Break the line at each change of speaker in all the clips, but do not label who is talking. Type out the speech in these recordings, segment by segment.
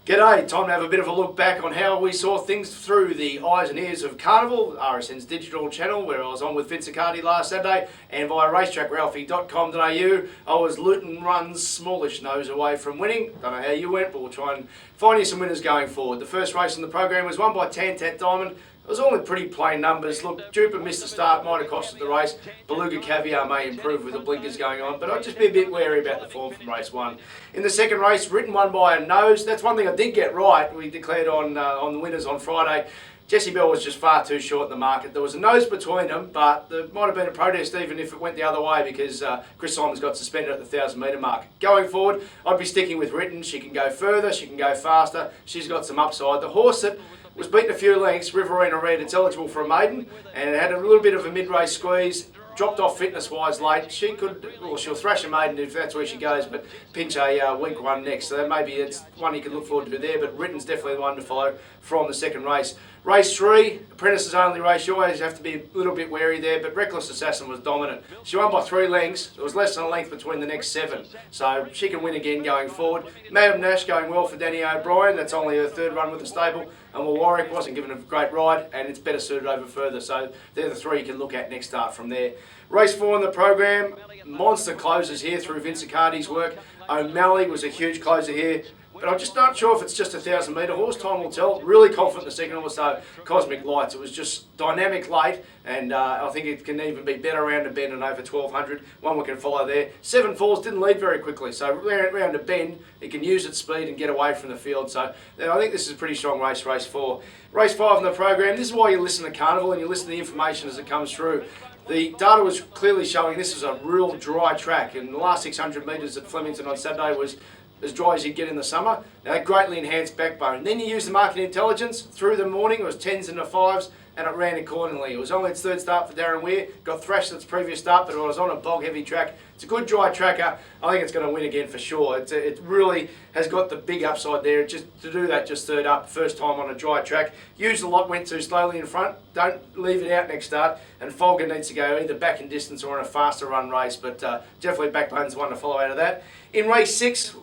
G'day, time to have a bit of a look back on how we saw things through the eyes and ears of Carnival, RSN's digital channel, where I was on with Vince Saturday last Saturday, and via racetrackralphy.com.au. I was Luton Run's smallish nose away from winning. Don't know how you went, but we'll try and find you some winners going forward. The first race in the program was won by Tantat Diamond. It was all in pretty plain numbers. Look, Jupiter missed the start, might have costed the race. Beluga Caviar may improve with the blinkers going on, but I'd just be a bit wary about the form from race one. In the second race, Written won by a nose. That's one thing I did get right. We declared on the winners on Friday. Jessie Bell was just far too short in the market. There was a nose between them, but there might have been a protest even if it went the other way because Chris Simons got suspended at the 1,000 metre mark. Going forward, I'd be sticking with Written. She can go further, she can go faster. She's got some upside. The horse that was beaten a few lengths, Riverina Red, it's eligible for a maiden, and it had a little bit of a mid-race squeeze. Dropped off fitness-wise late. She could, well, she'll thrash a maiden if that's where she goes, but pinch a weak one next. So that maybe it's one you can look forward to there, but Written's definitely the one to follow from the second race. Race 3, Apprentice's only race. You always have to be a little bit wary there, but Reckless Assassin was dominant. She won by 3 lengths. There was less than a length between the next 7, so she can win again going forward. Madam Nash going well for Danny O'Brien. That's only her 3rd run with the stable. And Warwick wasn't given a great ride, and it's better suited over further. So they're the 3 you can look at next start from there. Race 4 in the program, monster closers here through Vince Accardi's work. O'Malley was a huge closer here, but I'm just not sure if it's just a 1,000 metre horse. Time will tell. Really confident in the second horse, though. Cosmic Lights. It was just dynamic late, and I think it can even be better around a bend and over 1,200. One we can follow there. 7 Falls didn't lead very quickly, so round a bend, it can use its speed and get away from the field. So I think this is a pretty strong race, race 4. Race 5 in the program. This is why you listen to Carnival and you listen to the information as it comes through. The data was clearly showing this is a real dry track, and the last 600 metres at Flemington on Saturday was as dry as you'd get in the summer. Now, that greatly enhanced backbone. Then you use the market intelligence. Through the morning, it was 10s and 5s, and it ran accordingly. It was only its 3rd start for Darren Weir. Got thrashed at its previous start, but it was on a bog-heavy track. It's a good dry tracker. I think it's going to win again for sure. It really has got the big upside there. Just to do that, just 3rd up, first time on a dry track. Used a lot, went too slowly in front. Don't leave it out next start. And Folger needs to go either back in distance or in a faster run race, but definitely Backbone's one to follow out of that. In race 6,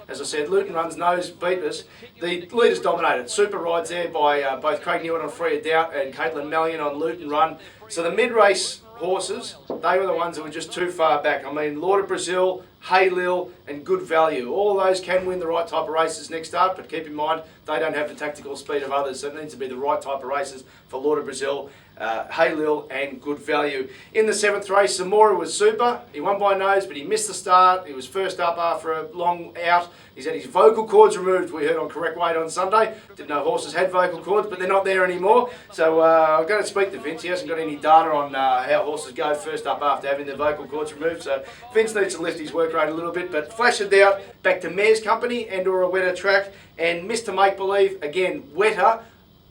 as I said, Luton Run's nose beat us. The leaders dominated. Super rides there by both Craig Newitt on Free of Doubt and Caitlin Mallion on Luton Run. So the mid-race horses, they were the ones that were just too far back. I mean, Lord of Brazil, Haylil and Good Value. All of those can win the right type of races next start, but keep in mind, they don't have the tactical speed of others, so it needs to be the right type of races for Lord of Brazil, Haylil and Good Value. In the 7th race, Zamora was super. He won by nose, but he missed the start. He was first up after a long out. He's had his vocal cords removed, we heard on Correct Weight on Sunday. Didn't know horses had vocal cords, but they're not there anymore. So I'm going to speak to Vince. He hasn't got any data on how horses go first up after having their vocal cords removed. So Vince needs to lift his work rate a little bit. But Flash of Doubt, back to Mare's Company and or a wetter track. And Mr. Make Believe, again, wetter,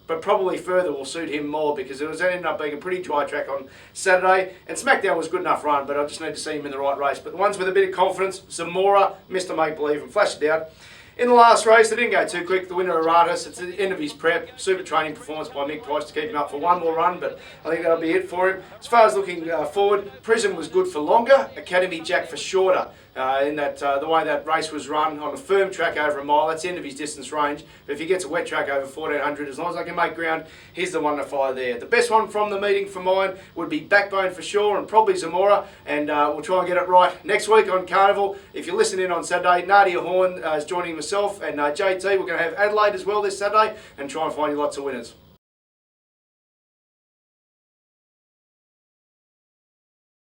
but probably further will suit him more because it ended up being a pretty dry track on Saturday. And Smackdown was good enough run, but I just need to see him in the right race. But the ones with a bit of confidence, Zamora, Mr. Make Believe and Flash of Doubt. In the last race, they didn't go too quick. The winner, Aratus, it's the end of his prep. Super training performance by Mick Price to keep him up for one more run, but I think that'll be it for him. As far as looking forward, Prism was good for longer. Academy Jack for shorter. In that the way that race was run on a firm track over a mile, that's the end of his distance range. But if he gets a wet track over 1,400, as long as I can make ground, he's the one to follow there. The best one from the meeting for mine would be Backbone for sure, and probably Zamora, and we'll try and get it right next week on Carnival. If you listen in on Saturday, Nadia Horn is joining myself and JT. We're going to have Adelaide as well this Saturday, and try and find you lots of winners.